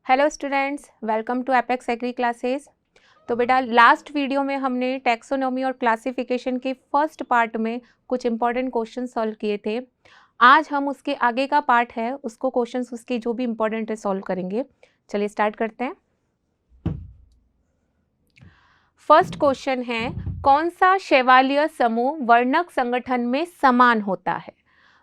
Hello students, welcome to Apex agri classes. तो बेटा last video में हमने टैक्सोनॉमी और क्लासिफिकेशन के फर्स्ट पार्ट में कुछ इंपॉर्टेंट क्वेश्चन सॉल्व किए थे। आज हम उसके आगे का पार्ट है, उसको क्वेश्चंस उसके जो भी इंपॉर्टेंट है सॉल्व करेंगे। चलिए स्टार्ट करते हैं। फर्स्ट क्वेश्चन है, कौन सा शैवालीय समूह वर्णक संगठन में समान होता है?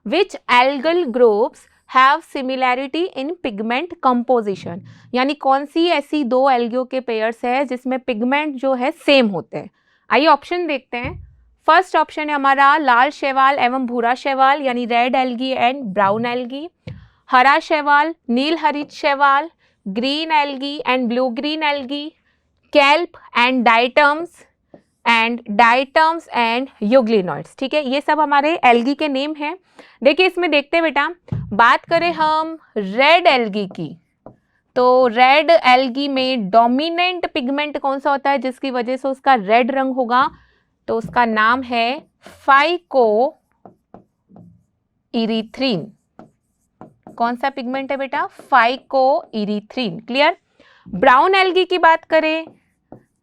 Which algal groups have similarity in pigment composition, यानी कौन सी ऐसी दो एल्गियों के पेयर्स है जिसमें पिगमेंट जो है सेम होते हैं। आइए ऑप्शन देखते हैं। फर्स्ट ऑप्शन है हमारा लाल शैवाल एवं भूरा शैवाल, यानी red algae and brown algae. हरा शैवाल, नील हरित शैवाल, green algae and blue green algae, kelp and diatoms and euglenoids. ठीक है, ये सब हमारे एल्गी के नेम हैं। देखिए इसमें देखते हैं बेटा, बात करें हम रेड एल्गी की, तो रेड एल्गी में डोमिनेंट पिगमेंट कौन सा होता है जिसकी वजह से उसका रेड रंग होगा? तो उसका नाम है फाइकोइरिथ्रिन। कौन सा पिगमेंट है बेटा? फाइकोइरिथ्रिन। क्लियर। ब्राउन एल्गी की बात करें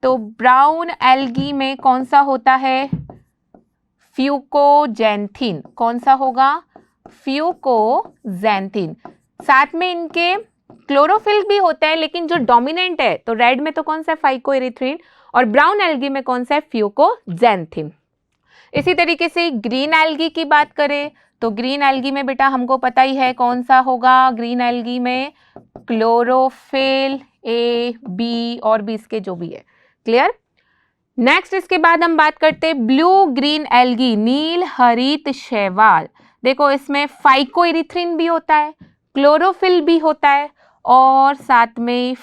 तो ब्राउन एल्गी में कौन सा होता है? फ्यूकोजेंथिन। कौन सा होगा? फ्यूकोजेंथिन। साथ में इनके क्लोरोफिल भी होता है, लेकिन जो डोमिनेंट है तो रेड में तो कौन सा है? फाइकोइरिथ्रिन, और ब्राउन एल्गी में कौन सा है? फ्यूकोजेंथिन। इसी तरीके से ग्रीन एल्गी की बात करें तो ग्रीन एल्गी में बेटा हमको पता ही है कौन सा होगा। ग्रीन एल्गी में क्लोरोफिल ए, बी और बी इसके जो भी है। क्लियर। नेक्स्ट इसके बाद हम बात करते हैं ब्लू ग्रीन एल्गी, नील हरित शैवाल। देखो इसमें फाइकोइरिथ्रिन भी होता है, क्लोरोफिल भी होता है और साथ में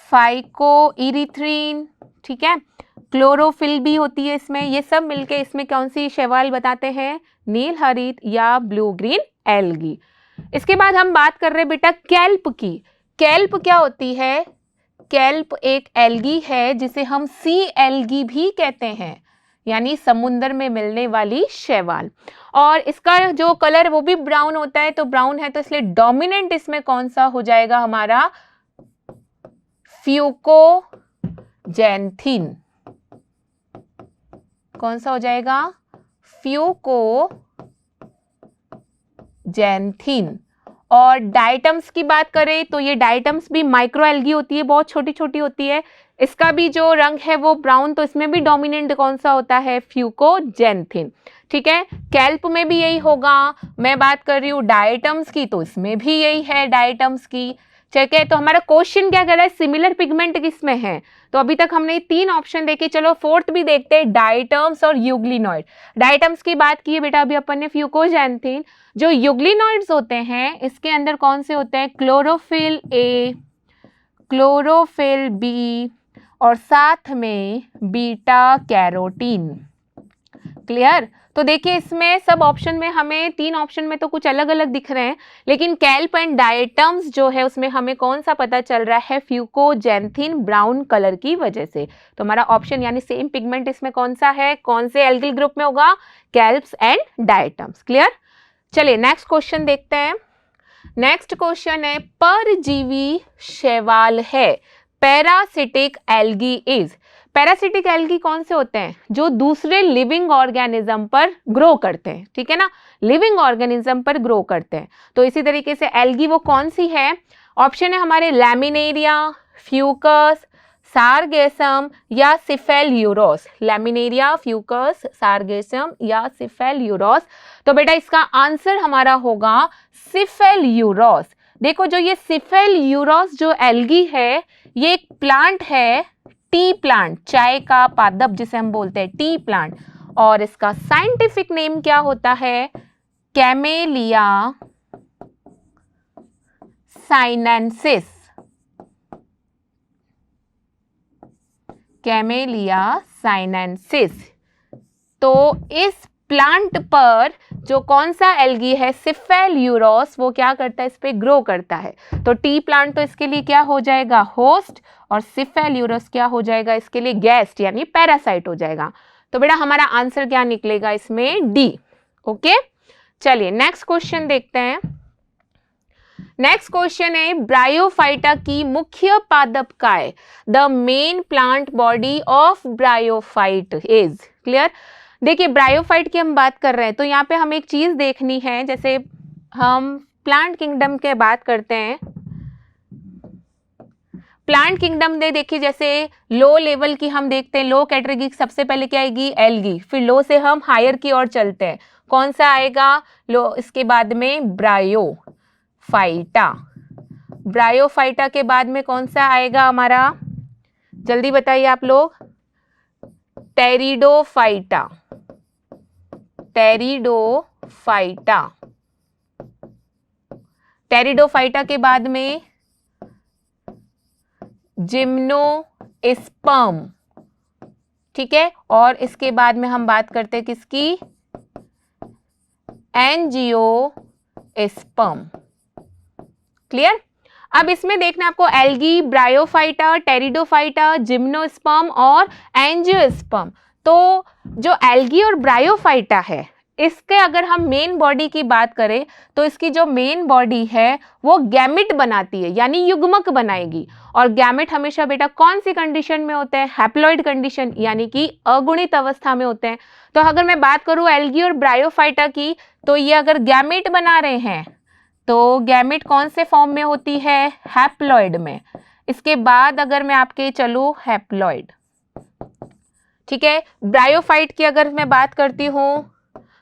फाइकोइरिथ्रिन, ठीक है, क्लोरोफिल भी होती है इसमें। ये सब मिलके इसमें कौन सी शैवाल बताते हैं? नील हरित या ब्लू ग्रीन एल्गी। इसके बाद हम बात कर रहे हैं बेटा कैल्प की। कैल्प क्या होती है? कैल्प एक एल्गी है जिसे हम सी एल्गी भी कहते हैं, यानी समुद्र में मिलने वाली शैवाल। और इसका जो कलर वो भी ब्राउन होता है, तो ब्राउन है तो इसलिए डोमिनेंट इसमें कौन सा हो जाएगा हमारा? फ्यूकोजेंथिन। कौन सा हो जाएगा? फ्यूकोजेंथिन। और डाइटम्स की बात करें तो ये डाइटम्स भी माइक्रो एल्गी होती है, बहुत छोटी छोटी होती है। इसका भी जो रंग है वो ब्राउन, तो इसमें भी डोमिनेंट कौन सा होता है? फ्यूकोजेंथिन। ठीक है, कैल्प में भी यही होगा। मैं बात कर रही हूँ डाइटम्स की, तो इसमें भी यही है डाइटम्स की। ठीक है, तो हमारा क्वेश्चन क्या कर रहा है? सिमिलर पिगमेंट किसमें है? तो अभी तक हमने 3 ऑप्शन देखे, चलो फोर्थ भी देखते हैं, डाइटम्स और यूग्लिनॉइड। डाइटम्स की बात की है बेटा अभी अपन ने, फ्यूकोजेंथिन। जो यूग्लिनॉइड्स होते हैं इसके अंदर कौन से होते हैं? क्लोरोफिल ए, क्लोरोफिल बी और साथ में बीटा कैरोटीन। क्लियर। तो देखिए इसमें सब ऑप्शन में हमें 3 ऑप्शन में तो कुछ अलग अलग दिख रहे हैं, लेकिन कैल्प एंड डाइटम्स जो है उसमें हमें कौन सा पता चल रहा है? फ्यूकोजेंथिन, ब्राउन कलर की वजह से। तो हमारा ऑप्शन यानी सेम पिगमेंट इसमें कौन सा है? कौन से एल्गिल ग्रुप में होगा? Kelps and diatoms. क्लियर। चलिए नेक्स्ट क्वेश्चन देखते हैं। नेक्स्ट क्वेश्चन है, परजीवी शैवाल है, parasitic algae is. Parasitic algae कौन से होते हैं? जो दूसरे लिविंग ऑर्गेनिज्म पर ग्रो करते हैं। ठीक है ना, लिविंग ऑर्गेनिज्म पर ग्रो करते हैं। तो इसी तरीके से एल्गी वो कौन सी है? ऑप्शन है हमारे लैमिनेरिया, फ्यूकस, सारगेसम या सिफेल्यूरोस। लैमिनेरिया, फ्यूकस, सारगेसम या सिफेल्यूरोस। तो बेटा इसका आंसर हमारा होगा सिफेल्यूरोस। देखो जो ये सिफेल्यूरोस जो एल्गी है, ये एक प्लांट है, टी प्लांट, चाय का पादप जिसे हम बोलते हैं, टी प्लांट। और इसका साइंटिफिक नेम क्या होता है? Camellia sinensis. Camellia sinensis. तो इस प्लांट पर जो कौन सा एल्गी है? सिफेल्यूरोस, वो क्या करता है? इस पे ग्रो करता है। तो टी प्लांट तो इसके लिए क्या हो जाएगा? होस्ट, और सिफेल्यूरोस क्या हो जाएगा? इसके लिए गेस्ट यानी पैरासाइट हो जाएगा। तो बेटा हमारा आंसर क्या निकलेगा इसमें? डी। ओके। चलिए नेक्स्ट क्वेश्चन देखते हैं। नेक्स्ट क्वेश्चन है ब्रायोफाइटा की मुख्य पादप काय। The main plant body of bryophyte is. Clear. देखिए ब्रायोफाइट की हम बात कर रहे हैं तो यहाँ पे हमें एक चीज देखनी है, जैसे हम प्लांट किंगडम के बात करते हैं। प्लांट किंगडम में देखिए जैसे लो लेवल की हम देखते हैं, लो कैटेगरी सबसे पहले क्या आएगी, एल्गी, फिर लो से हम हायर की ओर चलते हैं, कौन सा आएगा, लो, इसके बाद में ब्रायोफाइटा। ब्रायोफाइटा के बाद में कौन सा आएगा हमारा, जल्दी बताइए आप लोग, टेरिडोफाइटा। टेरिडोफाइटा। टेरिडोफाइटा के बाद में जिम्नोस्पर्म, ठीक है, और इसके बाद में हम बात करते हैं किसकी, एंजियोस्पर्म। क्लियर। अब इसमें देखना आपको एल्गी, ब्रायोफाइटा, टेरिडोफाइटा, जिम्नोस्पर्म और एंजियोस्पर्म। तो जो एल्गी और ब्रायोफाइटा है इसके अगर हम मेन बॉडी की बात करें तो इसकी जो मेन बॉडी है वो गैमेट बनाती है, यानी युग्मक बनाएगी। और गैमेट हमेशा बेटा कौन सी कंडीशन में होते हैं, हैप्लॉइड कंडीशन, यानी कि अगुणित अवस्था में होते हैं। तो अगर मैं बात करूं एल्गी और ब्रायोफाइटा की, तो ये अगर गैमेट बना रहे हैं तो गैमेट कौन से फॉर्म में होती है, हैप्लॉइड में। इसके बाद अगर मैं आपके चलूं हैप्लॉइड, ठीक है। ब्रायोफाइट की अगर मैं बात करती हूं,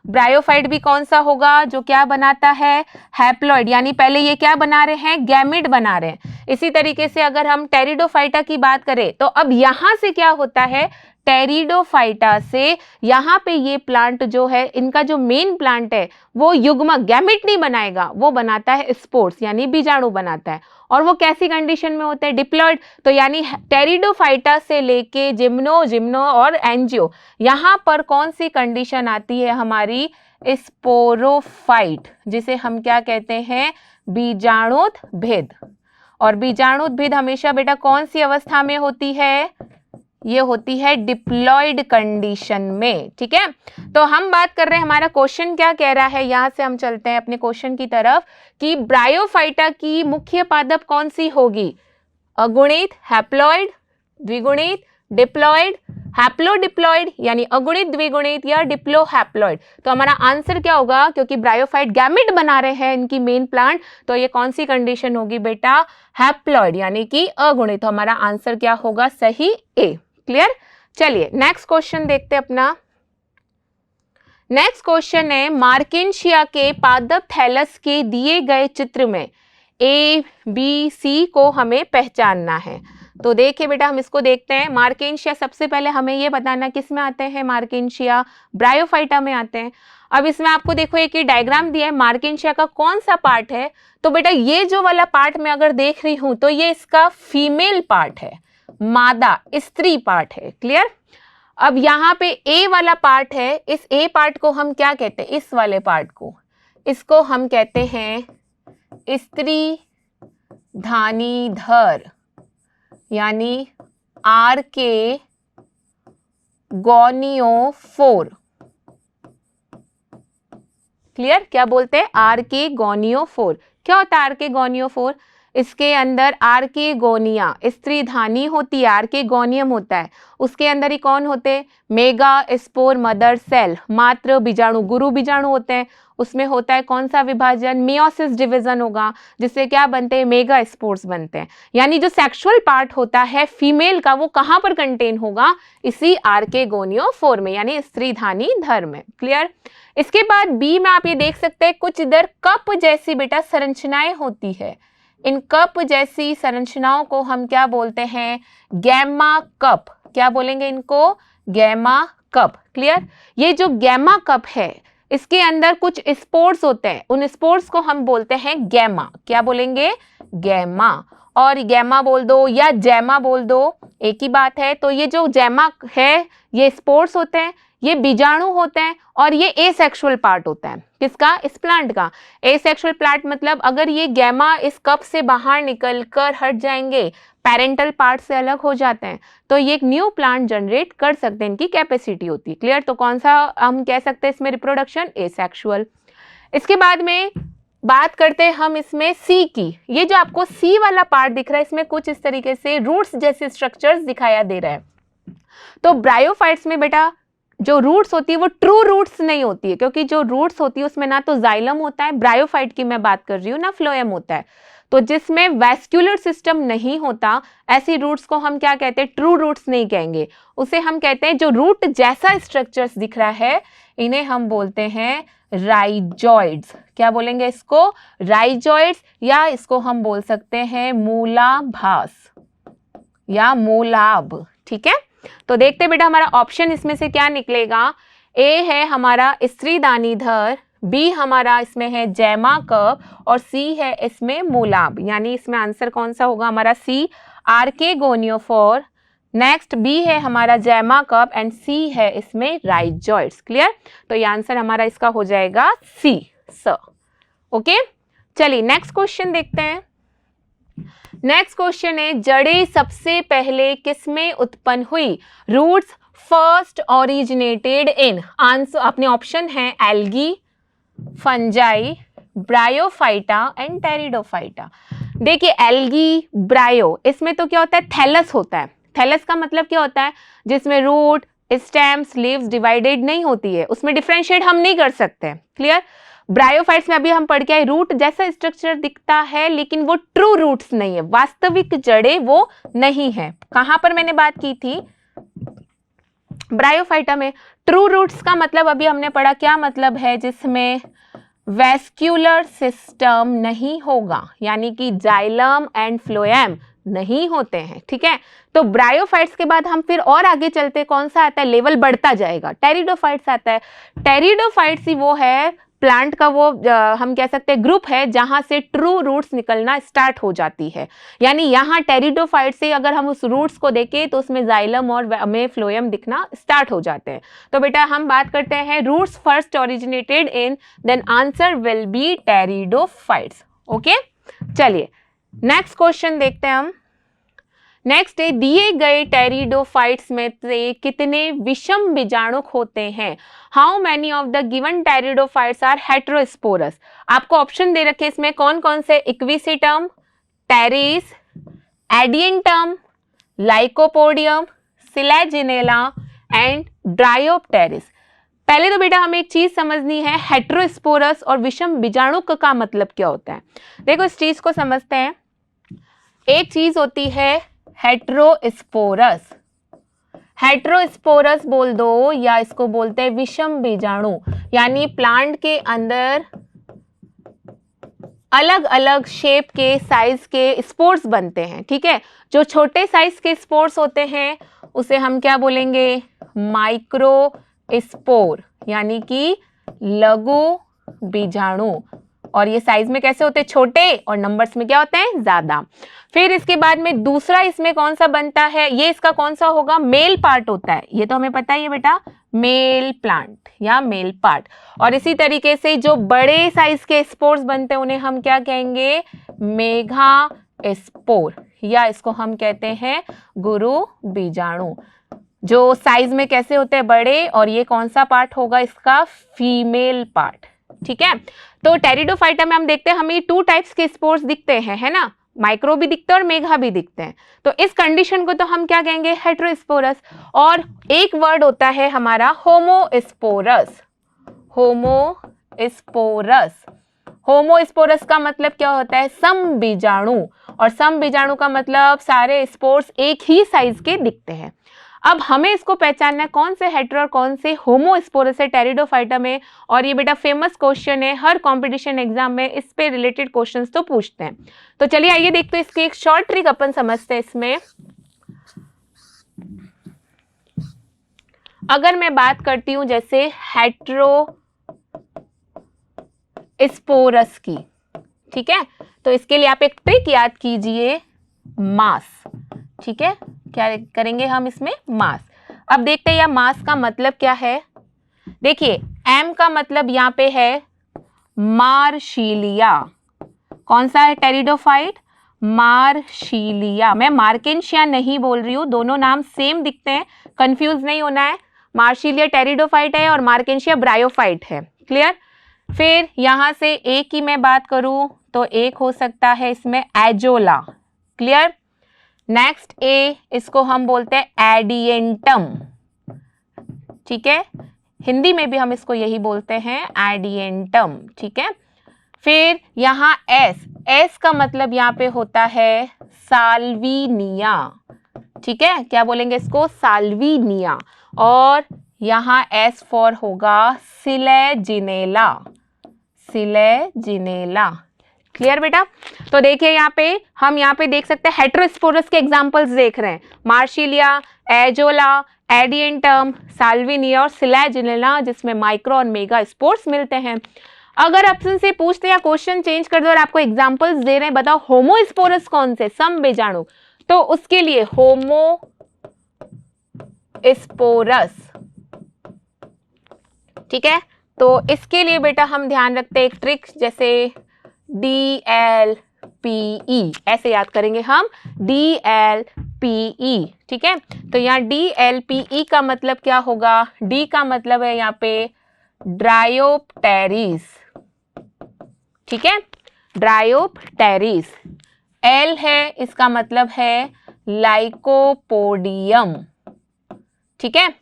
ब्रायोफाइट भी कौन सा होगा, जो क्या बनाता है, हैप्लॉइड, यानी पहले ये क्या बना रहे हैं, गैमेट बना रहे हैं। इसी तरीके से अगर हम टेरिडोफाइटा की बात करें तो अब यहां से क्या होता है, टेरिडोफाइटा से यहाँ पे ये प्लांट जो है, इनका जो मेन प्लांट है वो युग्मक गैमेट नहीं बनाएगा, वो बनाता है स्पोर्स, यानी बीजाणु बनाता है। और वो कैसी कंडीशन में होता है, डिप्लॉइड। तो यानी टेरिडोफाइटा से लेके जिम्नो और एंजियो, यहाँ पर कौन सी कंडीशन आती है हमारी, स्पोरोफाइट, जिसे हम क्या कहते हैं, बीजाणुत्भेद। और बीजाणुत्भेद हमेशा बेटा कौन सी अवस्था में होती है, ये होती है डिप्लॉइड कंडीशन में, ठीक है। तो हम बात कर रहे हैं, हमारा क्वेश्चन क्या कह रहा है, यहां से हम चलते हैं अपने क्वेश्चन की तरफ कि ब्रायोफाइटा की मुख्य पादप कौन सी होगी, अगुणित, हैप्लॉइड, द्विगुणित, डिप्लॉइड, हैप्लोडिप्लॉइड यानी अगुणित, द्विगुणित या डिप्लोहैप्लॉइड। तो हमारा आंसर क्या होगा, क्योंकि ब्रायोफाइट गैमेट बना रहे हैं इनकी मेन प्लांट, तो ये कौन सी कंडीशन होगी बेटा, हैप्लॉइड यानी कि अगुणित। तो हमारा आंसर क्या होगा, सही ए। क्लियर। चलिए नेक्स्ट क्वेश्चन देखते हैं अपना। नेक्स्ट क्वेश्चन है मार्केंशिया के पादप थैलस के दिए गए चित्र में ए बी सी को हमें पहचानना है। तो देखिए बेटा हम इसको देखते हैं। मार्केंशिया सबसे पहले हमें ये बताना किस में आते हैं, मार्केंशिया ब्रायोफाइटा में आते हैं। अब इसमें आपको देखो एक ये डायग्राम दिया है, मार्केंशिया का कौन सा पार्ट है, तो बेटा ये जो वाला पार्ट मैं अगर देख रही हूं तो ये इसका फीमेल पार्ट है, मादा स्त्री पार्ट है। क्लियर। अब यहाँ पे ए वाला पार्ट है, इस ए पार्ट को हम क्या कहते हैं, इस वाले पार्ट को, इसको हम कहते हैं स्त्री धानीधर, यानी आर के गोनियोफोर। क्लियर। क्या बोलते हैं, आर के गोनियोफोर। क्या होता है आर के गोनियोफोर, इसके अंदर आर्केगोनिया स्त्री धानी होती है, आर्केगोनियम होता है, उसके अंदर ही कौन होते हैं, मेगा स्पोर मदर सेल, मात्र बीजाणु, गुरु बीजाणु होते हैं। उसमें होता है कौन सा विभाजन, मियोसिस डिवीजन होगा, जिससे क्या बनते हैं, मेगा स्पोर्स बनते हैं। यानी जो सेक्सुअल पार्ट होता है फीमेल का वो कहां पर कंटेन होगा, इसी आर्केगोनियोफोर में, यानी स्त्री धानी धर में। क्लियर। इसके बाद बी में आप ये देख सकते हैं कुछ इधर कप जैसी बेटा संरचनाएं होती है। इन कप जैसी संरचनाओं को हम क्या बोलते हैं, गैमा कप। क्या बोलेंगे इनको, गैमा कप। क्लियर। ये जो गैमा कप है इसके अंदर कुछ स्पोर्स होते हैं, उन स्पोर्स को हम बोलते हैं गैमा। क्या बोलेंगे, गैमा। और गैमा बोल दो या जैमा बोल दो, एक ही बात है। तो ये जो जैमा है ये स्पोर्स होते हैं, ये बीजाणु होते हैं, और ये एसेक्सुअल पार्ट होता है किसका, इस प्लांट का। एसेक्सुअल प्लांट मतलब अगर ये गैमा इस कप से बाहर निकल कर हट जाएंगे, पेरेंटल पार्ट से अलग हो जाते हैं, तो ये एक न्यू प्लांट जनरेट कर सकते हैं, इनकी कैपेसिटी होती है। क्लियर। तो कौन सा हम कह सकते हैं इसमें रिप्रोडक्शन, एसेक्सुअल। इसके बाद में बात करते हैं हम इसमें सी की। ये जो आपको सी वाला पार्ट दिख रहा है, इसमें कुछ इस तरीके से रूट्स जैसे स्ट्रक्चर्स दिखाया दे रहा है। तो ब्रायोफाइट्स में बेटा जो रूट्स होती है वो ट्रू रूट्स नहीं होती है, क्योंकि जो रूट्स होती है उसमें ना तो जाइलम होता है, ब्रायोफाइट की मैं बात कर रही हूँ, ना फ्लोएम होता है। तो जिसमें वैस्कुलर सिस्टम नहीं होता, ऐसी रूट्स को हम क्या कहते हैं, ट्रू रूट्स नहीं कहेंगे, उसे हम कहते हैं जो रूट जैसा स्ट्रक्चर्स दिख रहा है, इन्हें हम बोलते हैं राइजॉइड्स। क्या बोलेंगे इसको, राइजॉइड्स, या इसको हम बोल सकते हैं मूलाभास या मूलाभ। ठीक है, तो देखते बेटा हमारा ऑप्शन इसमें से क्या निकलेगा। ए है हमारा स्त्रीदानीधर, बी हमारा इसमें है जैमाकप, और सी है इसमें मूलाभ। यानी इसमें आंसर कौन सा होगा हमारा, सी, आर्केगोनियोफोर। नेक्स्ट बी है हमारा जैमाकप एंड सी है इसमें राइजॉइड्स। क्लियर, तो ये आंसर हमारा इसका हो जाएगा सी, स। ओके, चलिए नेक्स्ट क्वेश्चन देखते हैं। नेक्स्ट क्वेश्चन है, जड़ें सबसे पहले किसमें उत्पन्न हुई। Roots first originated in, answer अपने ऑप्शन है algae, fungi, bryophyta and pteridophyta. देखिए एल्गी, ब्रायो, इसमें तो क्या होता है, थैलस होता है। थैलस का मतलब क्या होता है, जिसमें रूट, स्टेम्स, लीव्स डिवाइडेड नहीं होती है, उसमें डिफरेंशिएट हम नहीं कर सकते। क्लियर, ब्रायोफाइट्स में अभी हम पढ़ के आए, रूट जैसा स्ट्रक्चर दिखता है लेकिन वो ट्रू रूट्स नहीं है, वास्तविक जड़ें वो नहीं है। कहां पर मैंने बात की थी, ब्रायोफाइटा में। ट्रू रूट्स का मतलब अभी हमने पढ़ा, क्या मतलब है, जिसमें वैस्कुलर सिस्टम नहीं होगा, यानी कि जाइलम एंड फ्लोएम नहीं होते हैं। ठीक है, तो ब्रायोफाइट्स के बाद हम फिर और आगे चलते, कौन सा आता है, लेवल बढ़ता जाएगा, टेरिडोफाइट्स आता है। टेरिडोफाइट्स ही वो है प्लांट का वो हम कह सकते हैं ग्रुप है जहां से ट्रू रूट्स निकलना स्टार्ट हो जाती है। यानी यहाँ टेरिडोफाइट से अगर हम उस रूट्स को देखें तो उसमें जाइलम और में फ्लोएम दिखना स्टार्ट हो जाते हैं। तो बेटा हम बात करते हैं roots first originated in, then answer will be pteridophytes. Okay, चलिए नेक्स्ट क्वेश्चन देखते हैं हम। नेक्स्ट है, दिए गए टेरिडोफाइट्स में से कितने विषम बीजाणुक होते हैं। How many of the given pteridophytes are heterosporous. आपको ऑप्शन दे रखे इसमें कौन कौन से, equisetum, pteris, adiantum, lycopodium, selaginella and dryopteris. पहले तो बेटा हमें एक चीज समझनी है, हेटेरोस्पोरस और विषम बीजाणुक का मतलब क्या होता है। देखो इस चीज को समझते हैं। एक चीज होती है हेटेरोस्पोरस, हेटेरोस्पोरस बोल दो या इसको बोलते हैं विषम बीजाणु, यानी प्लांट के अंदर अलग अलग शेप के, साइज के स्पोर्स बनते हैं। ठीक है, जो छोटे साइज के स्पोर्स होते हैं उसे हम क्या बोलेंगे, माइक्रो स्पोर, यानी कि लघु बीजाणु। और ये साइज में कैसे होते हैं, छोटे, और नंबर्स में क्या होते हैं, ज्यादा। फिर इसके बाद में दूसरा इसमें कौन सा बनता है, ये इसका कौन सा होगा, मेल पार्ट होता है, ये तो हमें पता ही है बेटा, मेल प्लांट या मेल पार्ट। और इसी तरीके से जो बड़े साइज के स्पोर्स बनते हैं उन्हें हम क्या कहेंगे, मेगा स्पोर, या इसको हम कहते हैं गुरु बीजाणु। जो साइज में कैसे होते हैं, बड़े, और ये कौन सा पार्ट होगा इसका, फीमेल पार्ट। ठीक है, तो टेरिडोफाइटा में हम देखते हैं हमें 2 टाइप्स के स्पोर्स दिखते हैं, है ना, माइक्रो भी दिखते हैं और मेगा भी दिखते हैं। तो इस कंडीशन को तो हम क्या कहेंगे, हेटेरोस्पोरस। और एक वर्ड होता है हमारा होमोस्पोरस, होमोस्पोरस। होमोस्पोरस का मतलब क्या होता है, सम बीजाणु, और सम बीजाणु का मतलब सारे स्पोर्स एक ही साइज के दिखते हैं। अब हमें इसको पहचानना है कौन से हेटेरो और कौन से होमोस्पोरस है टेरिडोफाइटा में। और ये बेटा फेमस क्वेश्चन है, हर कंपटीशन एग्जाम में इस पे रिलेटेड क्वेश्चंस तो पूछते हैं। तो चलिए आइए देखते हैं, इसकी एक शॉर्ट ट्रिक अपन समझते हैं। इसमें अगर मैं बात करती हूं जैसे हेटेरोस्पोरस की, ठीक है, तो इसके लिए आप एक ट्रिक याद कीजिए, मास। ठीक है, क्या करेंगे हम इसमें, मास। अब देखते हैं यह मास का मतलब क्या है। देखिए एम का मतलब यहाँ पे है मार्शीलिया। कौन सा है टेरिडोफाइट, मार्शीलिया। मैं मार्केंशिया नहीं बोल रही हूँ, दोनों नाम सेम दिखते हैं, कंफ्यूज नहीं होना है। मार्शीलिया टेरिडोफाइट है और मार्केंशिया ब्रायोफाइट है। क्लियर। फिर यहाँ से ए की मैं बात करूं तो एक हो सकता है इसमें एजोला, क्लियर। नेक्स्ट ए, इसको हम बोलते हैं एडिएंटम, ठीक है, हिंदी में भी हम इसको यही बोलते हैं एडिएंटम, ठीक है। फिर यहाँ एस, एस का मतलब यहाँ पे होता है साल्विनिया, ठीक है, क्या बोलेंगे इसको, साल्विनिया। और यहाँ एस फॉर होगा सिलेजिनेला, सिलेजिनेला, क्लियर बेटा। तो देखिए यहाँ पे हम यहाँ पे देख सकते हैं हेटेरोस्पोरस के एग्जांपल्स देख रहे हैं, मार्शिलिया, एजोला, एडिएंटम, साल्विनिया और सिलेजिनेला, जिसमें माइक्रो और मेगा स्पोर्स मिलते हैं। अगर ऑप्शन से पूछते या क्वेश्चन चेंज कर दो और आपको एग्जांपल्स दे रहे हैं, बताओ होमोस्पोरस कौन से, सम बीजाणु, तो उसके लिए होमोस्पोरस, ठीक है। तो इसके लिए बेटा हम ध्यान रखते हैं एक ट्रिक, जैसे DLPE, ऐसे याद करेंगे हम, DLPE, ठीक है। तो यहाँ DLPE का मतलब क्या होगा, D का मतलब है यहाँ पे ड्रायोप्टेरिस, ठीक है, ड्रायोप्टेरिस। L है, इसका मतलब है लाइकोपोडियम, ठीक है।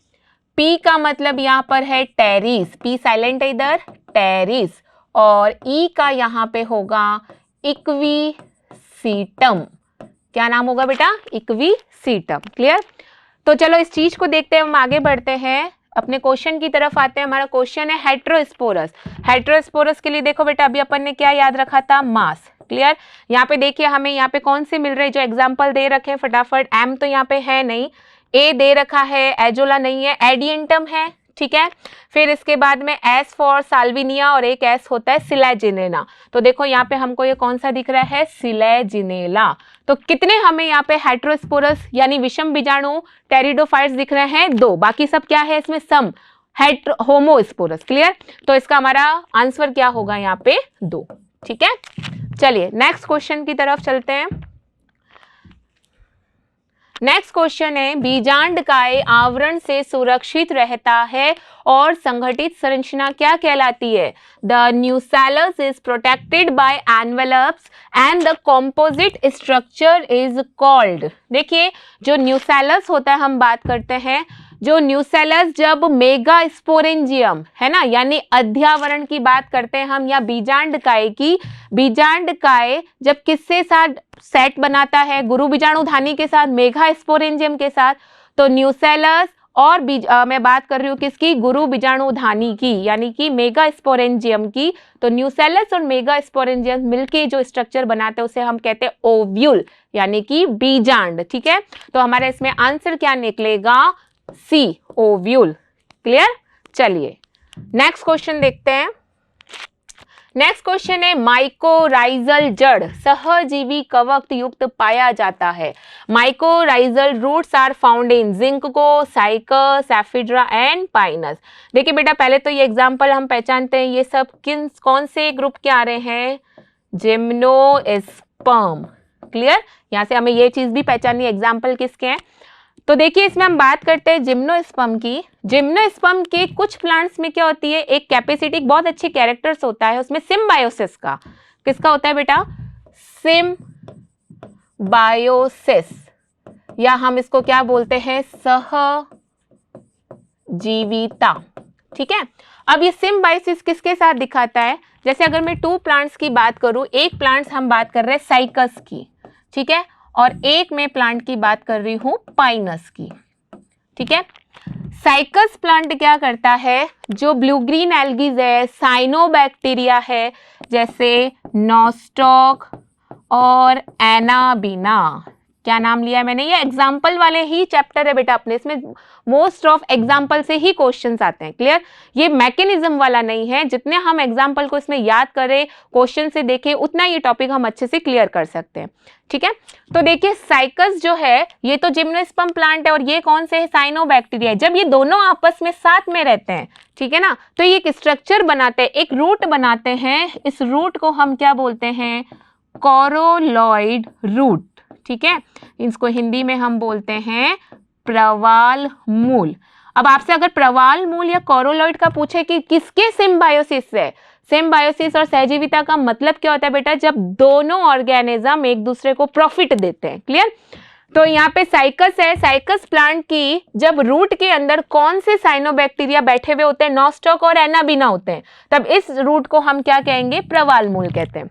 P का मतलब यहाँ पर है टेरिस, P साइलेंट है इधर, टेरिस। और E का यहाँ पे होगा इक्वीसीटम, क्या नाम होगा बेटा, इक्वीसीटम, क्लियर। तो चलो इस चीज को देखते हैं, हम आगे बढ़ते हैं, अपने क्वेश्चन की तरफ आते हैं। हमारा क्वेश्चन है हेटेरोस्पोरस। हेटेरोस्पोरस के लिए देखो बेटा, अभी अपन ने क्या याद रखा था, मास, क्लियर। यहाँ पे देखिए हमें यहाँ पे कौन से मिल रहे हैं, जो एग्जाम्पल दे रखे हैं फटाफट। एम तो यहाँ पे है नहीं, ए दे रखा है, एजोला नहीं है, एडिएंटम है, ठीक है। फिर इसके बाद में एस फॉर साल्विनिया और एक एस होता है सिलेजिनेला। तो देखो यहाँ पे हमको ये कौन सा दिख रहा है, सिलेजिनेला। तो कितने हमें यहाँ पे हेटेरोस्पोरस यानी विषम बीजाणु टेरिडोफाइट्स दिख रहे हैं, 2, बाकी सब क्या है इसमें, सम होमोस्पोरस, क्लियर। तो इसका हमारा आंसर क्या होगा यहाँ पे 2, ठीक है। चलिए नेक्स्ट क्वेश्चन की तरफ चलते हैं। नेक्स्ट क्वेश्चन है, बीजांडकाय आवरण से सुरक्षित रहता है और संगठित संरचना क्या कहलाती है, the nucellus is protected by envelopes and the composite structure is called. देखिए जो न्यूसेलस होता है, हम बात करते हैं जो न्यूसेलस जब मेगा स्पोरेंजियम है ना, यानी अध्यावरण की बात करते हैं हम, या बीजांडकाय की, बीजांडकाय जब किससे साथ सेट बनाता है, गुरु बीजाणुधानी के साथ, मेगा स्पोरेंजियम के साथ, तो न्यूसेलस और मैं बात कर रही हूँ किसकी, गुरु बीजाणुधानी की, यानी कि मेगा स्पोरेंजियम की। तो न्यूसेलस और मेगा स्पोरेंजियम मिलके जो स्ट्रक्चर बनाते हैं उसे हम कहते हैं ओव्यूल, यानी कि बीजांड, ठीक है। तो हमारा इसमें आंसर क्या निकलेगा, सी, ओव्यूल, क्लियर। चलिए नेक्स्ट क्वेश्चन देखते हैं। नेक्स्ट क्वेश्चन है, माइकोराइजल जड़ सहजीवी कवक युक्त पाया जाता है। Mycorrhizal roots are found in ginkgo, cycas, ephedra and pinus. देखिए बेटा पहले तो ये एग्जांपल हम पहचानते हैं, ये सब कौन से ग्रुप के आ रहे हैं, जिम्नोस्पर्म, क्लियर। यहाँ से हमें ये चीज भी पहचाननी है एग्जाम्पल किसके हैं। तो देखिए इसमें हम बात करते हैं जिम्नोस्पर्म की। जिम्नोस्पर्म के कुछ प्लांट्स में क्या होती है, एक कैपेसिटी, बहुत अच्छे कैरेक्टर्स होता है उसमें सिम्बायोसिस का। किसका होता है बेटा, सिम्बायोसिस, या हम इसको क्या बोलते हैं, सहजीविता, ठीक है। अब ये सिम्बायोसिस किसके साथ दिखाता है, जैसे अगर मैं 2 प्लांट्स की बात करूं, एक प्लांट्स हम बात कर रहे हैं साइकस की, ठीक है, और एक मैं प्लांट की बात कर रही हूं पाइनस की, ठीक है। साइकस प्लांट क्या करता है, जो ब्लू ग्रीन एल्गीज है, साइनोबैक्टीरिया है, जैसे नॉस्टॉक और एनाबिना, क्या नाम लिया है मैंने, ये एग्जाम्पल वाले ही चैप्टर है बेटा अपने, इसमें मोस्ट ऑफ एग्जाम्पल से ही क्वेश्चंस आते हैं, क्लियर। ये मैकेनिज्म वाला नहीं है, जितने हम एग्जाम्पल को इसमें याद करें, क्वेश्चन से देखें, उतना ये टॉपिक हम अच्छे से क्लियर कर सकते हैं, ठीक है। तो देखिए साइकस जो है ये तो जिम्नोस्पर्म प्लांट है, और ये कौन से है, साइनोबैक्टीरिया है। जब ये दोनों आपस में साथ में रहते हैं, ठीक है ना, तो ये एक स्ट्रक्चर बनाते हैं, एक रूट बनाते हैं। इस रूट को हम क्या बोलते हैं, कोरोलॉइड रूट, ठीक है। इसको हिंदी में हम बोलते हैं प्रवाल मूल। अब आपसे अगर प्रवाल मूल या कोरोलॉइड का पूछे कि किसके सिम्बायोसिस से, सिम्बायोसिस और सहजीविता का मतलब क्या होता है बेटा? जब दोनों ऑर्गेनिज्म एक दूसरे को प्रॉफिट देते हैं। क्लियर? तो यहाँ पे साइकस है, साइकस प्लांट की जब रूट के अंदर कौन से साइनोबैक्टीरिया बैठे हुए होते हैं? नॉस्टॉक और एनाबिना होते हैं, तब इस रूट को हम क्या कहेंगे? प्रवाल मूल कहते हैं।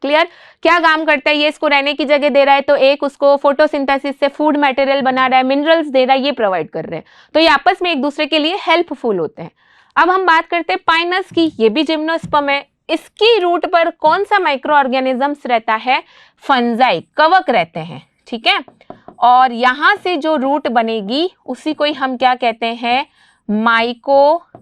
क्लियर? क्या काम करता है ये? इसको रहने की जगह दे रहा है, तो एक उसको फोटोसिंथेसिस से फूड मटेरियल बना रहा है, मिनरल्स दे रहा है, ये प्रोवाइड कर रहे हैं, तो ये आपस में एक दूसरे के लिए हेल्पफुल होते हैं। अब हम बात करते हैं पाइनस की, ये भी जिम्नोस्पर्म है। इसकी रूट पर कौन सा माइक्रो ऑर्गेनिजम्स रहता है? फंजाई, कवक रहते हैं। ठीक है, और यहां से जो रूट बनेगी उसी को ही हम क्या कहते हैं? Mycorrhizal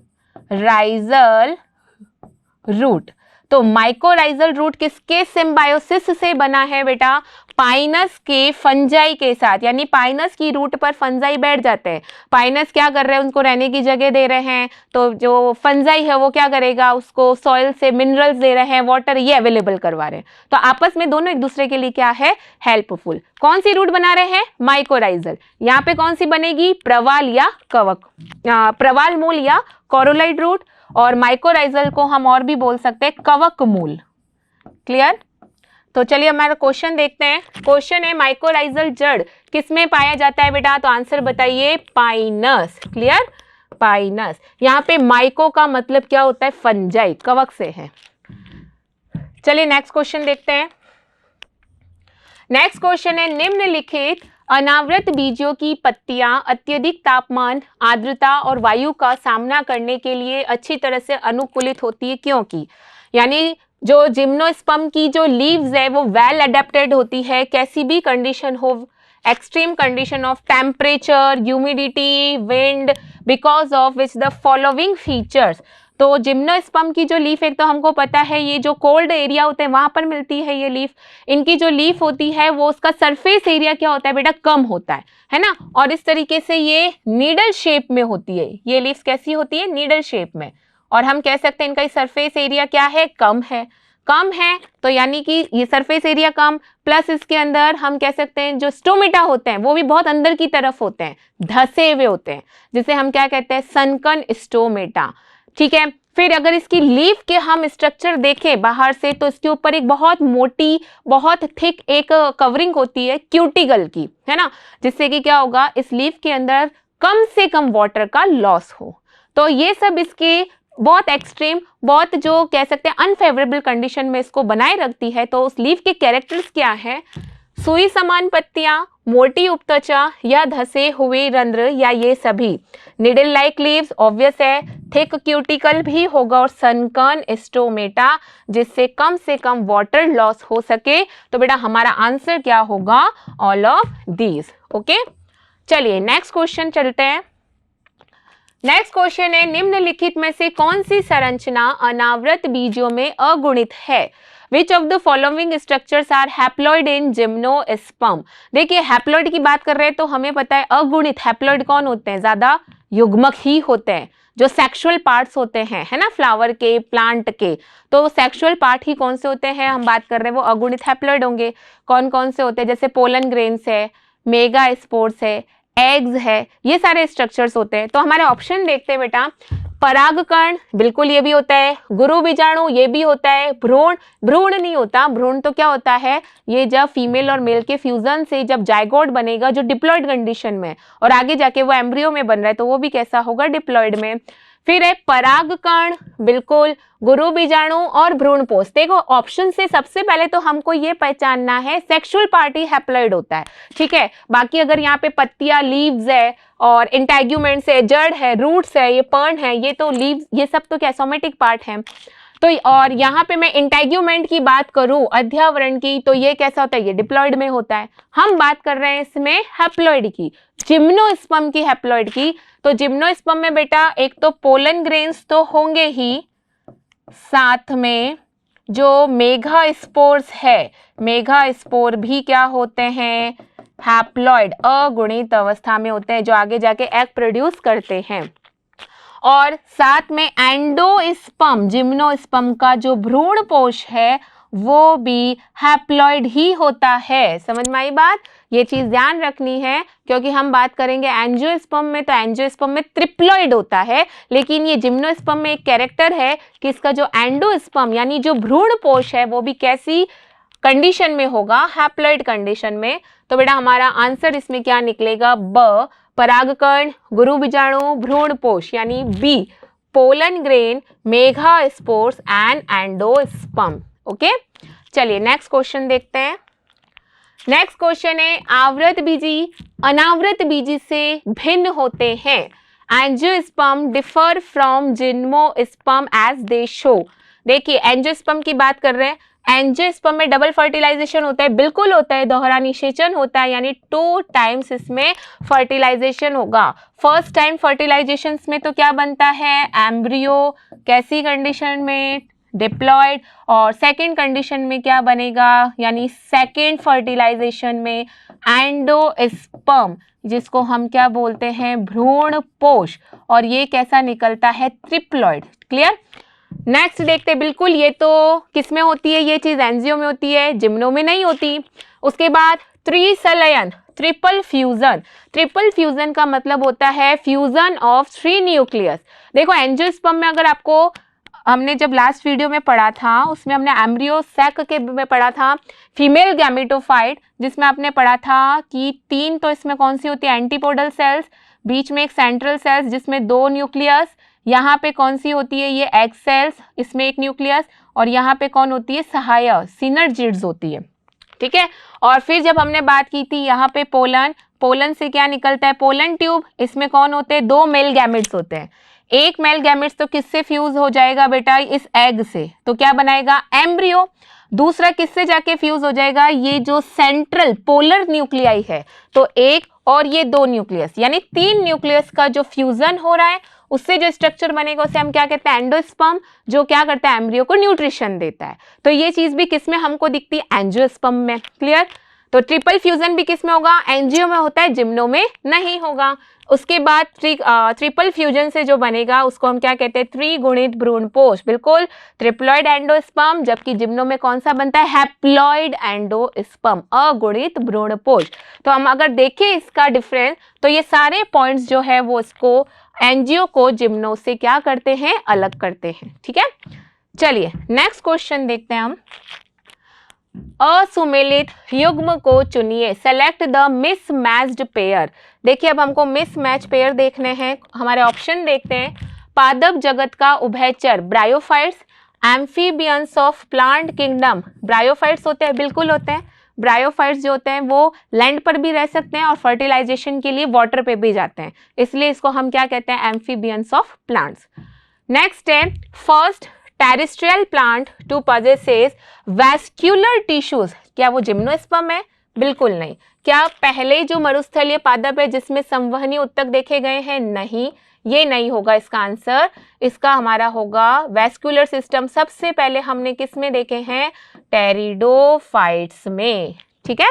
root. तो माइकोराइजल रूट किसके सिम्बायोसिस से बना है बेटा? पाइनस के फंजाई के साथ, यानी पाइनस की रूट पर फंजाई बैठ जाते हैं। पाइनस क्या कर रहे हैं? उनको रहने की जगह दे रहे हैं, तो जो फंजाई है वो क्या करेगा? उसको सॉइल से मिनरल्स दे रहे हैं, वाटर ये अवेलेबल करवा रहे हैं, तो आपस में दोनों एक दूसरे के लिए क्या है? हेल्पफुल। कौन सी रूट बना रहे हैं? माइकोराइजल। यहाँ पे कौन सी बनेगी? प्रवाल या कवक, प्रवाल मूल या कोरोलाइड रूट, और माइकोराइजल को हम और भी बोल सकते हैं कवक मूल। क्लियर? तो चलिए हमारा क्वेश्चन देखते हैं। क्वेश्चन है माइकोराइजल जड़ किसमें पाया जाता है बेटा? तो आंसर बताइए, पाइनस। क्लियर? पाइनस। यहाँ पे माइको का मतलब क्या होता है? फंजाई, कवक से है। चलिए नेक्स्ट क्वेश्चन देखते हैं। नेक्स्ट क्वेश्चन है निम्नलिखित अनावृत बीजों की पत्तियां अत्यधिक तापमान, आर्द्रता और वायु का सामना करने के लिए अच्छी तरह से अनुकूलित होती है, क्योंकि? यानी जो जिम्नोस्पर्म की जो लीव्स है वो वेल अडेप्टेड होती है, कैसी भी कंडीशन हो, extreme condition of temperature, humidity, wind, because of which the following features. तो जिम्नोस्पर्म की जो लीफ, एक तो हमको पता है ये जो कोल्ड एरिया होते हैं वहां पर मिलती है ये लीफ। इनकी जो लीफ होती है वो उसका सरफेस एरिया क्या होता है बेटा? कम होता है ना, और इस तरीके से ये नीडल शेप में होती है। ये लीफ कैसी होती है? नीडल शेप में, और हम कह सकते हैं इनका सरफेस एरिया क्या है? कम है। कम है तो यानी कि ये सरफेस एरिया कम, प्लस इसके अंदर हम कह सकते हैं जो स्टोमेटा होते हैं वो भी बहुत अंदर की तरफ होते हैं, धसे हुए होते हैं, जिसे हम क्या कहते हैं? सनकन स्टोमेटा। ठीक है, फिर अगर इसकी लीफ के हम स्ट्रक्चर देखें बाहर से, तो इसके ऊपर एक बहुत मोटी, बहुत थिक एक कवरिंग होती है क्यूटिकल की, है ना, जिससे कि क्या होगा? इस लीफ के अंदर कम से कम वाटर का लॉस हो। तो ये सब इसके बहुत एक्सट्रीम, बहुत जो कह सकते हैं अनफेवरेबल कंडीशन में इसको बनाए रखती है। तो उस लीफ के कैरेक्टर्स क्या है? सुई समान पत्तियां, मोटी उपत्वचा या धसे हुए रंध्र, या ये सभी। निडल लाइक लीव्स ऑब्वियस है, थिक क्यूटिकल भी होगा, और सनकन स्टोमेटा, जिससे कम से कम वाटर लॉस हो सके। तो बेटा हमारा आंसर क्या होगा? All of these. ओके, चलिए नेक्स्ट क्वेश्चन चलते हैं। नेक्स्ट क्वेश्चन है निम्नलिखित में से कौन सी संरचना अनावृत बीजों में अगुणित है? Which of the following structures are haploid in gymnosperm? देखिए हैप्लॉइड की बात कर रहे हैं तो हमें पता है अगुणित हैप्लॉइड कौन होते हैं? ज्यादा युग्मक ही होते हैं, जो सेक्सुअल पार्ट्स होते हैं, है ना, फ्लावर के, प्लांट के। तो सेक्सुअल पार्ट ही कौन से होते हैं हम बात कर रहे हैं? वो अगुणित हैप्लॉइड होंगे। कौन कौन से होते हैं? जैसे पोलन ग्रेन्स है, मेगा स्पोर्स है, एग्स है, ये सारे स्ट्रक्चर्स होते हैं। तो हमारे ऑप्शन देखते हैं बेटा। परागकण, बिल्कुल ये भी होता है। गुरु बीजाणु, ये भी होता है। भ्रूण, भ्रूण नहीं होता। भ्रूण तो क्या होता है? ये जब फीमेल और मेल के फ्यूजन से जब जाइगोट बनेगा जो डिप्लॉइड कंडीशन में, और आगे जाके वो एम्ब्रियो में बन रहा है, तो वो भी कैसा होगा? डिप्लॉइड में। फिर है परागकण, बिल्कुल, गुरु बीजाणु और भ्रूणपोष। देखो ऑप्शन से सबसे पहले तो हमको ये पहचानना है सेक्सुअल पार्ट ही हैप्लॉइड होता है, ठीक है। बाकी अगर यहाँ पे पत्तियां, लीव्स है और इंटेग्यूमेंट्स है, जड़ है, रूट्स है, ये पर्ण है, ये तो लीव्स, ये सब तो क्या सोमेटिक पार्ट है। तो और यहाँ पे मैं इंटेग्यूमेंट की बात करूं, अध्यावरण की, तो ये कैसा होता है? ये डिप्लॉइड में होता है। हम बात कर रहे हैं इसमें हैप्लॉइड की, जिम्नोस्पर्म की, हैप्लॉइड की। तो जिम्नोस्पर्म में बेटा एक तो पोलन ग्रेन्स तो होंगे ही, साथ में जो मेगा स्पोर्स है, मेगा स्पोर भी क्या होते हैं? हैप्लॉइड, अगुणित अवस्था में होते हैं, जो आगे जाके एग प्रोड्यूस करते हैं। और साथ में एंडोस्पर्म, जिम्नोस्पर्म का जो भ्रूणपोष है वो भी हैप्लॉइड ही होता है। समझ में आई बात? ये चीज ध्यान रखनी है, क्योंकि हम बात करेंगे एंजियोस्पर्म में, तो एंजियोस्पर्म में ट्रिप्लॉइड होता है, लेकिन ये जिम्नोस्पर्म में एक कैरेक्टर है कि इसका जो एंडोस्पर्म यानी जो भ्रूणपोष है वो भी कैसी कंडीशन में होगा? हैप्लॉइड कंडीशन में। तो बेटा हमारा आंसर इसमें क्या निकलेगा? ब, परागकण, गुरु बीजाणु, भ्रूणपोष, यानी B, pollen grain, megaspores and endosperm. Okay, चलिए नेक्स्ट क्वेश्चन देखते हैं। नेक्स्ट क्वेश्चन है, आवृत बीजी अनावृत बीजी से भिन्न होते हैं। Angiosperm differ from gymnosperm as they show. देखिए एंजियोस्पर्म की बात कर रहे हैं, एंजियोस्पर्म में डबल फर्टिलाइजेशन होता है, बिल्कुल होता है, दोहरा निषेचन होता है, यानी 2 टाइम्स इसमें फर्टिलाइजेशन होगा। फर्स्ट टाइम फर्टिलाइजेशन में तो क्या बनता है? एम्ब्रियो, कैसी कंडीशन में? डिप्लॉयड। और सेकेंड कंडीशन में क्या बनेगा? यानी सेकेंड फर्टिलाइजेशन में एंडोस्पर्म, जिसको हम क्या बोलते हैं? भ्रूणपोष। और ये कैसा निकलता है? ट्रिप्लॉइड। क्लियर? नेक्स्ट देखते हैं, बिल्कुल ये तो किस में होती है? ये चीज एंजियो में होती है, जिम्नो में नहीं होती। उसके बाद त्रिसलयन, ट्रिपल फ्यूजन। ट्रिपल फ्यूजन का मतलब होता है फ्यूजन ऑफ 3 न्यूक्लियस। देखो एंजियोस्पर्म में अगर आपको हमने जब लास्ट वीडियो में पढ़ा था, उसमें हमने एम्ब्रियो सैक के में पढ़ा था फीमेल गैमेटोफाइट, जिसमें आपने पढ़ा था कि 3 तो इसमें कौन सी होती है? एंटीपोडल सेल्स, बीच में एक सेंट्रल सेल्स जिसमें 2 न्यूक्लियस, यहाँ पे कौन सी होती है? ये एग सेल्स, इसमें एक न्यूक्लियस, और यहाँ पे कौन होती है? सहायक सिनर्जिड्स होती है। ठीक है, और फिर जब हमने बात की थी यहाँ पे पोलन, पोलन से क्या निकलता है? पोलन ट्यूब, इसमें कौन होते हैं? 2 मेल गैमेट्स होते हैं। एक मेल गैमेट्स तो किससे फ्यूज हो जाएगा बेटा? इस एग से, तो क्या बनाएगा? एम्ब्रियो। दूसरा किससे जाके फ्यूज हो जाएगा? ये जो सेंट्रल पोलर न्यूक्लियाई है, तो एक और ये 2 न्यूक्लियस, यानी 3 न्यूक्लियस का जो फ्यूजन हो रहा है, उससे जो स्ट्रक्चर बनेगा उसे हम क्या कहते हैं? एंडोस्पर्म, जो क्या करता है? एम्ब्रियो को न्यूट्रिशन देता है। तो ये चीज भी किस में हमको दिखती है? एंजियोस्पर्म में। क्लियर? तो ट्रिपल फ्यूजन भी किस में होगा? एंजियो में होता है, जिम्नो में नहीं होगा। उसके बाद ट्रिपल फ्यूजन से जो बनेगा उसको हम क्या कहते हैं? त्रिगुणित भ्रूणपोष। बिल्कुल, ट्रिप्लॉइड एंडोस्पर्म, जबकि जिम्नो में कौन सा बनता है? हैप्लॉइड एंडोस्पर्म, अगुणित भ्रूणपोष। तो हम अगर देखें इसका डिफरेंस, तो ये सारे पॉइंट्स जो है वो इसको एंजियो को जिम्नो से क्या करते हैं? अलग करते हैं। ठीक है, चलिए नेक्स्ट क्वेश्चन देखते हैं हम। असुमेलित युग्म को चुनिए, सेलेक्ट द मिसमैच्ड पेयर। देखिए अब हमको मिसमैच पेयर देखने हैं, हमारे ऑप्शन देखते हैं। पादप जगत का उभयचर, bryophytes, amphibians of plant kingdom. Bryophytes होते हैं, बिल्कुल होते हैं। ब्रायोफाइट्स जो होते हैं वो लैंड पर भी रह सकते हैं और फर्टिलाइजेशन के लिए वाटर पे भी जाते हैं, इसलिए इसको हम क्या कहते हैं? Amphibians of plants. नेक्स्ट है, first terrestrial plant to possess vascular tissues. क्या वो जिम्नोस्पर्म है? बिल्कुल नहीं। क्या पहले जो मरुस्थलीय पादप है जिसमें संवहनी उत्तक देखे गए हैं? नहीं, ये नहीं होगा इसका आंसर। इसका हमारा होगा वैस्कुलर सिस्टम। सबसे पहले हमने किस में देखे हैं? टेरिडोफाइट्स में। ठीक है,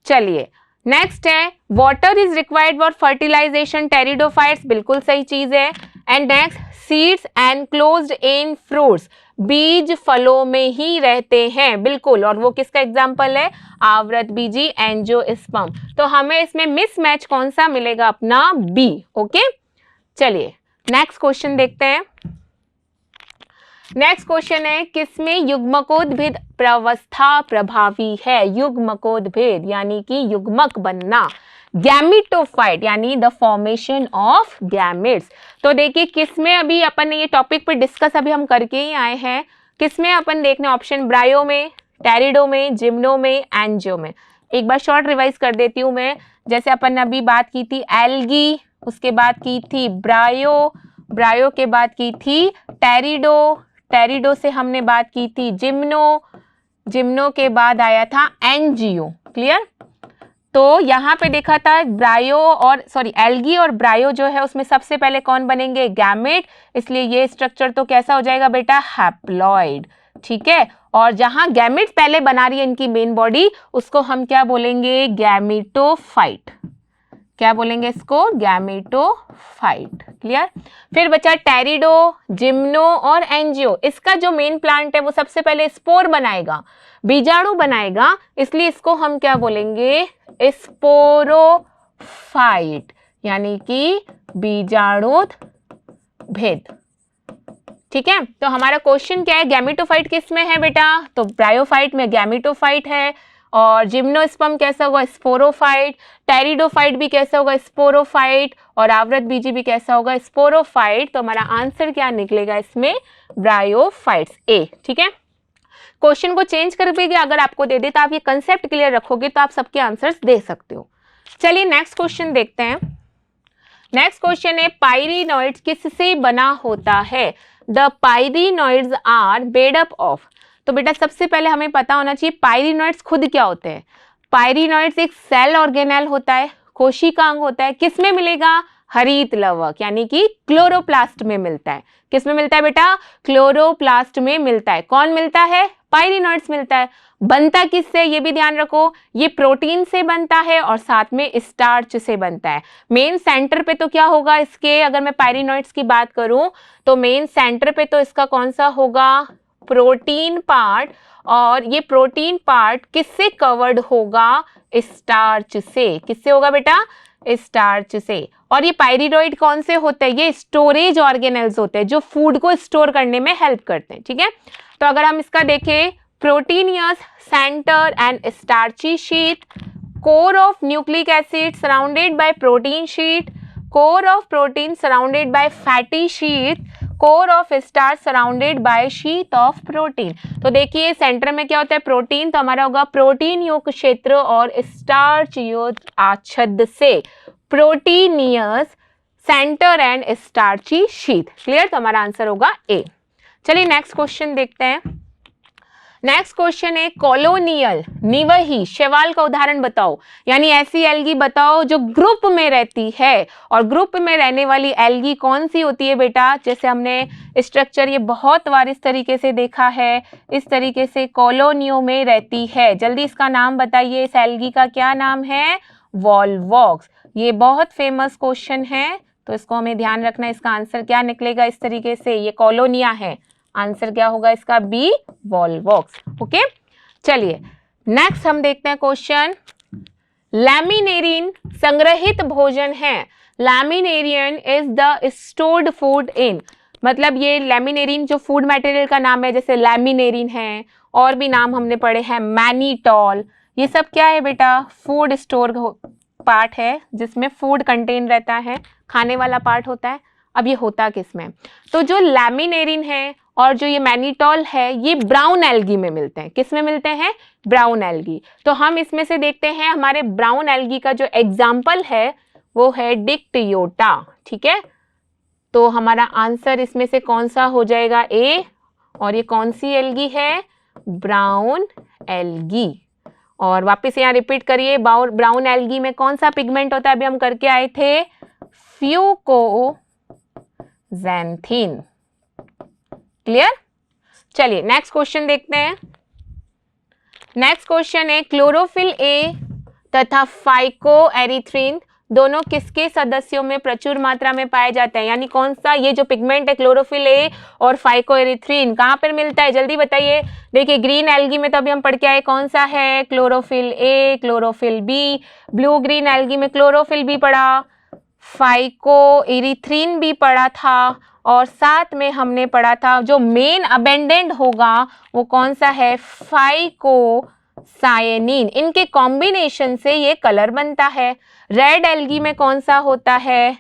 चलिए नेक्स्ट है, water is required for fertilization, pteridophytes, बिल्कुल सही चीज है। And next, seeds enclosed in fruits, बीज फलों में ही रहते हैं, बिल्कुल। और वो किसका एग्जाम्पल है? आवृत बीजी एंजियोस्पर्म। तो हमें इसमें मिसमैच कौन सा मिलेगा? अपना बी। ओके, चलिए नेक्स्ट क्वेश्चन देखते हैं। नेक्स्ट क्वेश्चन है, किसमें युग्मकोद्भिद प्रवस्था प्रभावी है? युग्मकोद्भिद यानी कि युग्मक बनना, गैमेटोफाइट यानी द फॉर्मेशन ऑफ गैमेट्स। तो देखिए किसमें, अभी अपन ने ये टॉपिक पर डिस्कस अभी हम करके ही आए हैं। किसमें अपन देखने ऑप्शन? ब्रायो में, टेरिडो में, जिम्नो में, एंजियो में। एक बार शॉर्ट रिवाइज कर देती हूँ मैं। जैसे अपन ने अभी बात की थी एल्गी, उसके बाद की थी ब्रायो, ब्रायो के बाद की थी टेरिडो, टेरिडो से हमने बात की थी जिम्नो, जिम्नो के बाद आया था एंजियो। क्लियर? तो यहाँ पे देखा था ब्रायो और एल्गी और ब्रायो जो है उसमें सबसे पहले कौन बनेंगे? गैमेट, इसलिए ये स्ट्रक्चर तो कैसा हो जाएगा बेटा? हैप्लॉइड। ठीक है, और जहां गैमेट्स पहले बना रही है इनकी मेन बॉडी, उसको हम क्या बोलेंगे? गैमेटोफाइट। क्या बोलेंगे इसको? गैमेटोफाइट। क्लियर? फिर बचा टेरिडो, जिम्नो और एंजियो। इसका जो मेन प्लांट है वो सबसे पहले स्पोर बनाएगा, बीजाणु बनाएगा, इसलिए इसको हम क्या बोलेंगे? स्पोरोफाइट, यानी कि बीजाणु भेद। ठीक है, तो हमारा क्वेश्चन क्या है? गैमेटोफाइट किस में है बेटा? तो ब्रायोफाइट में गैमेटोफाइट है, और जिम्नोस्पर्म कैसा होगा? स्पोरोफाइट। टेरिडोफाइट भी कैसा होगा? स्पोरोफाइट। और आवृत बीजी भी कैसा होगा? स्पोरोफाइट। तो हमारा आंसर क्या निकलेगा इसमें? ब्रायोफाइट्स, ए। ठीक है, क्वेश्चन को चेंज करके अगर आपको दे दे तो आप ये कंसेप्ट क्लियर रखोगे तो आप सबके आंसर्स दे सकते हो। चलिए नेक्स्ट क्वेश्चन देखते हैं। नेक्स्ट क्वेश्चन है पाइरिनॉइड्स किससे बना होता है? The pyrenoids are made up of. तो बेटा सबसे पहले हमें पता होना चाहिए पाइरिनॉइड्स खुद क्या होते हैं। पाइरिनॉइड्स एक सेल ऑर्गेनेल होता है, कोशिकांग होता है। किस में मिलेगा? हरित लवक, यानी कि क्लोरोप्लास्ट में मिलता है। किस में मिलता है बेटा? क्लोरोप्लास्ट में मिलता है। कौन मिलता है? पाइरिनॉइड्स मिलता है। बनता किससे? ये भी ध्यान रखो, ये प्रोटीन से बनता है और साथ में स्टार्च से बनता है। मेन सेंटर पे तो क्या होगा इसके? अगर मैं पाइरिनॉइड्स की बात करूं तो मेन सेंटर पे तो इसका कौन सा होगा? Protein part. और ये प्रोटीन पार्ट किससे कवर्ड होगा? स्टार्च से। किससे होगा बेटा? स्टार्च से। और ये पाइरिनॉइड कौन से होते हैं? ये स्टोरेज ऑर्गेनेल्स होते हैं जो फूड को स्टोर करने में हेल्प करते हैं। ठीक है, तो अगर हम इसका देखें, proteinaceous centre and starchy sheet, core of nucleic acid surrounded by protein sheet, core of protein surrounded by fatty sheet, core of starch surrounded by sheet of protein. तो देखिए सेंटर में क्या होता है? प्रोटीन। तो हमारा होगा प्रोटीन युक्त क्षेत्र और स्टार्च युक्त आच्छाद से proteinaceous centre and starchy sheet. Clear? तो हमारा आंसर होगा ए। चलिए नेक्स्ट क्वेश्चन देखते हैं। नेक्स्ट क्वेश्चन है कॉलोनियल निवही शैवाल का उदाहरण बताओ, यानी ऐसी एल्गी बताओ जो ग्रुप में रहती है। और ग्रुप में रहने वाली एल्गी कौन सी होती है बेटा? जैसे हमने स्ट्रक्चर ये बहुत बार इस तरीके से देखा है, इस तरीके से कॉलोनियों में रहती है। जल्दी इसका नाम बताइए, इस एल्गी का क्या नाम है? वॉल्वॉक्स। ये बहुत फेमस क्वेश्चन है, तो इसको हमें ध्यान रखना है। इसका आंसर क्या निकलेगा? इस तरीके से ये कॉलोनिया है, आंसर क्या होगा इसका? B, Volvox. ओके, चलिए नेक्स्ट हम देखते हैं क्वेश्चन। लैमिनेरिन संग्रहित भोजन है। Laminarin is the stored food in, मतलब ये लैमिनेरिन जो फूड मटेरियल का नाम है, जैसे लैमिनेरिन है, और भी नाम हमने पढ़े हैं, मैनीटॉल, ये सब क्या है बेटा? फूड स्टोर पार्ट है जिसमें फूड कंटेन रहता है, खाने वाला पार्ट होता है। अब ये होता किस में? तो जो लैमिनेरिन है और जो ये मैनीटॉल है ये ब्राउन एल्गी में मिलते हैं। किस में मिलते हैं? Brown algae. तो हम इसमें से देखते हैं, हमारे ब्राउन एल्गी का जो एग्जाम्पल है वो है डिक्टियोटा। ठीक है, तो हमारा आंसर इसमें से कौन सा हो जाएगा? ए। और ये कौन सी एल्गी है? Brown algae. और वापस यहाँ रिपीट करिए, ब्राउन एल्गी में कौन सा पिगमेंट होता है? अभी हम करके आए थे, फ्यूकोजैंथीन। क्लियर? चलिए नेक्स्ट क्वेश्चन देखते हैं। नेक्स्ट क्वेश्चन है क्लोरोफिल ए तथा फाइकोएरिथ्रिन दोनों किसके सदस्यों में प्रचुर मात्रा में पाए जाते हैं? यानी कौन सा ये जो पिगमेंट है क्लोरोफिल ए और फाइकोएरिथ्रिन कहाँ पर मिलता है? जल्दी बताइए। देखिए ग्रीन एल्गी में तो अभी हम पढ़ के आए, कौन सा है? Chlorophyll a, chlorophyll b. Blue green algae में क्लोरोफिल भी पढ़ा, फाइकोएरिथ्रिन भी पढ़ा था, और साथ में हमने पढ़ा था जो मेन अबेंडेंट होगा वो कौन सा है? फाइकोसायनिन। इनके कॉम्बिनेशन से ये कलर बनता है। रेड एल्गी में कौन सा होता है?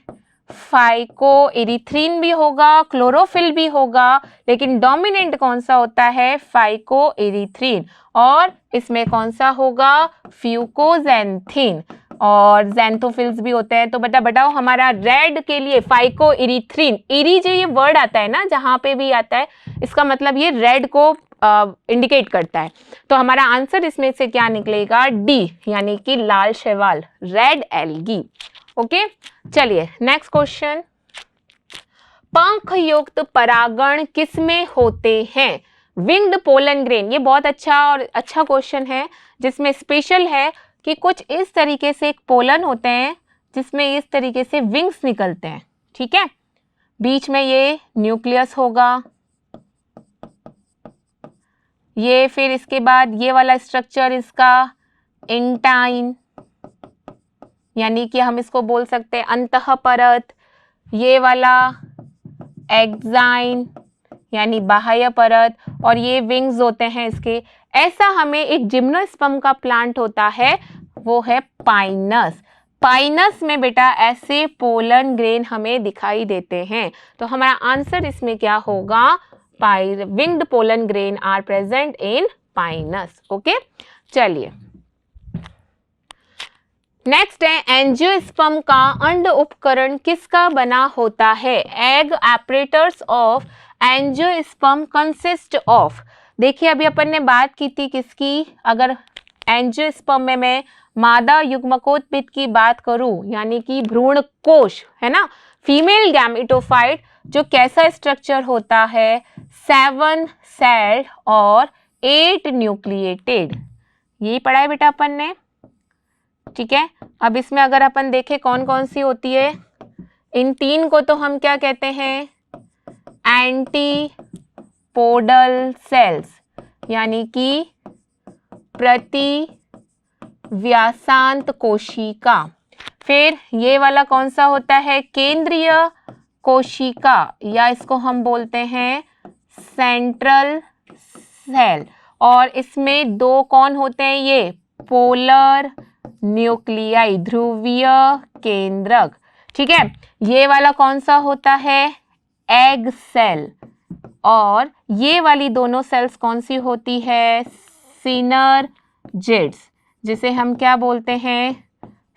फाइकोएरिथ्रिन भी होगा, क्लोरोफिल भी होगा, लेकिन डोमिनेंट कौन सा होता है? फाइकोएरिथ्रिन। और इसमें कौन सा होगा? फ्यूकोजैंथीन। और ज़ैंथोफिल्स भी होते हैं। तो बेटा बताओ हमारा रेड के लिए फाइकोएरिथ्रिन, इरी जो ये वर्ड आता है ना, जहाँ पे भी आता है इसका मतलब ये रेड को इंडिकेट करता है। तो हमारा आंसर इसमें से क्या निकलेगा? डी, यानी कि लाल शैवाल, रेड एल्गी। ओके, चलिए नेक्स्ट क्वेश्चन। पंख युक्त परागण किसमें होते हैं? Winged pollen grain. ये बहुत अच्छा क्वेश्चन है जिसमें स्पेशल है कि कुछ इस तरीके से एक पोलन होते हैं जिसमें इस तरीके से विंग्स निकलते हैं, ठीक है। बीच में ये न्यूक्लियस होगा, ये फिर इसके बाद ये वाला स्ट्रक्चर इसका इंटाइन, यानी कि हम इसको बोल सकते हैं अंतः परत, ये वाला एक्साइन यानी बाह्य परत, और ये विंग्स होते हैं इसके। ऐसा हमें एक जिम्नोस्पर्म का प्लांट होता है, वो है पाइनस। पाइनस में बेटा ऐसे पोलन ग्रेन हमें दिखाई देते हैं। तो हमारा आंसर इसमें क्या होगा, winged pollen grain are present in Pinus. Okay, चलिए नेक्स्ट है एंजियोस्पर्म का अंड उपकरण किसका बना होता है। Egg apparatus of angiosperm consist of, देखिए अभी अपन ने बात की थी किसकी, अगर एंजियोस्पर्म में मैं मादा युग्मकोत्पित की बात करूं, यानी कि भ्रूण कोश है ना, फीमेल गैमेटोफाइट, जो कैसा स्ट्रक्चर होता है, 7 सेल्ड और 8 न्यूक्लिएटेड, यही पढ़ा है बेटा अपन ने, ठीक है। अब इसमें अगर अपन देखें कौन कौन सी होती है, इन 3 को तो हम क्या कहते हैं, एंटीपोडल सेल्स, यानी कि प्रति व्यासांत कोशिका। फिर ये वाला कौन सा होता है, केंद्रीय कोशिका, या इसको हम बोलते हैं सेंट्रल सेल, और इसमें 2 कौन होते हैं, ये पोलर न्यूक्लियाई, ध्रुवीय केंद्रक, ठीक है। ये वाला कौन सा होता है, एग सेल, और ये वाली दोनों सेल्स कौन सी होती है, सिनर्जिड्स, जिसे हम क्या बोलते हैं,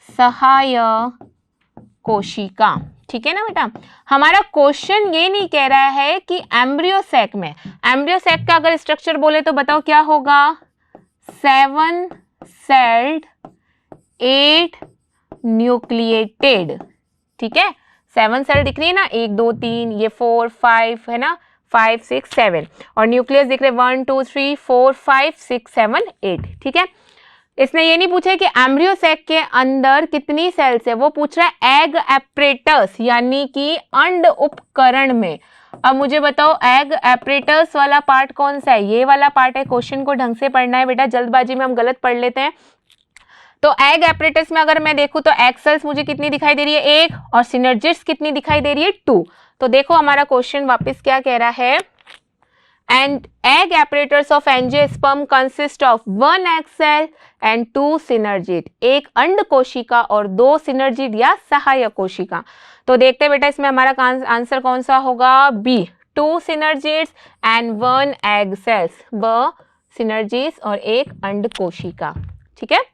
सहाय कोशिका, ठीक है ना बेटा। हमारा क्वेश्चन ये नहीं कह रहा है कि एम्ब्रियोसैक में, एम्ब्रियोसैक का अगर स्ट्रक्चर बोले तो बताओ क्या होगा, 7 सेल्ड 8 न्यूक्लिएटेड, ठीक है। 7 सेल दिख रही है ना, 1 2 3, ये 4 5 है ना, 5 6 7, और न्यूक्लियस दिख रहे 1 2 3 4 5 6 7 8, ठीक है। इसने ये नहीं पूछा कि एम्ब्रियोसैक के अंदर कितनी सेल्स है, वो पूछ रहा है एग एपरेटस, यानी कि अंड उपकरण में। अब मुझे बताओ एग एपरेटस वाला पार्ट कौन सा है, ये वाला पार्ट है। क्वेश्चन को ढंग से पढ़ना है बेटा, जल्दबाजी में हम गलत पढ़ लेते हैं। तो एग एपरेटस में अगर मैं देखूं तो एग सेल्स मुझे कितनी दिखाई दे रही है, 1, और सिनर्जिड्स कितनी दिखाई दे रही है, 2। तो देखो हमारा क्वेश्चन वापस क्या कह रहा है, and egg apparatus of angiosperm consist of 1 egg cell and 2 synergid, एक अंड कोशिका और 2 सिनर्जिड या सहायक कोशिका। तो देखते हैं बेटा इसमें हमारा आंसर कौन सा होगा, B, 2 synergids and 1 egg cells, B synergids और 1 अंड कोशिका, ठीक है।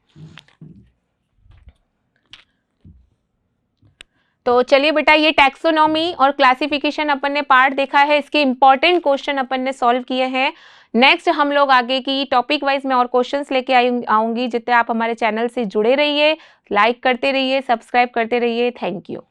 तो चलिए बेटा ये टैक्सोनॉमी और क्लासिफिकेशन अपन ने पार्ट देखा है, इसके इंपॉर्टेंट क्वेश्चन अपन ने सॉल्व किए हैं। नेक्स्ट हम लोग आगे की टॉपिक वाइज में और क्वेश्चंस लेके आऊंगी। जितने आप हमारे चैनल से जुड़े रहिए, लाइक करते रहिए, सब्सक्राइब करते रहिए। Thank you.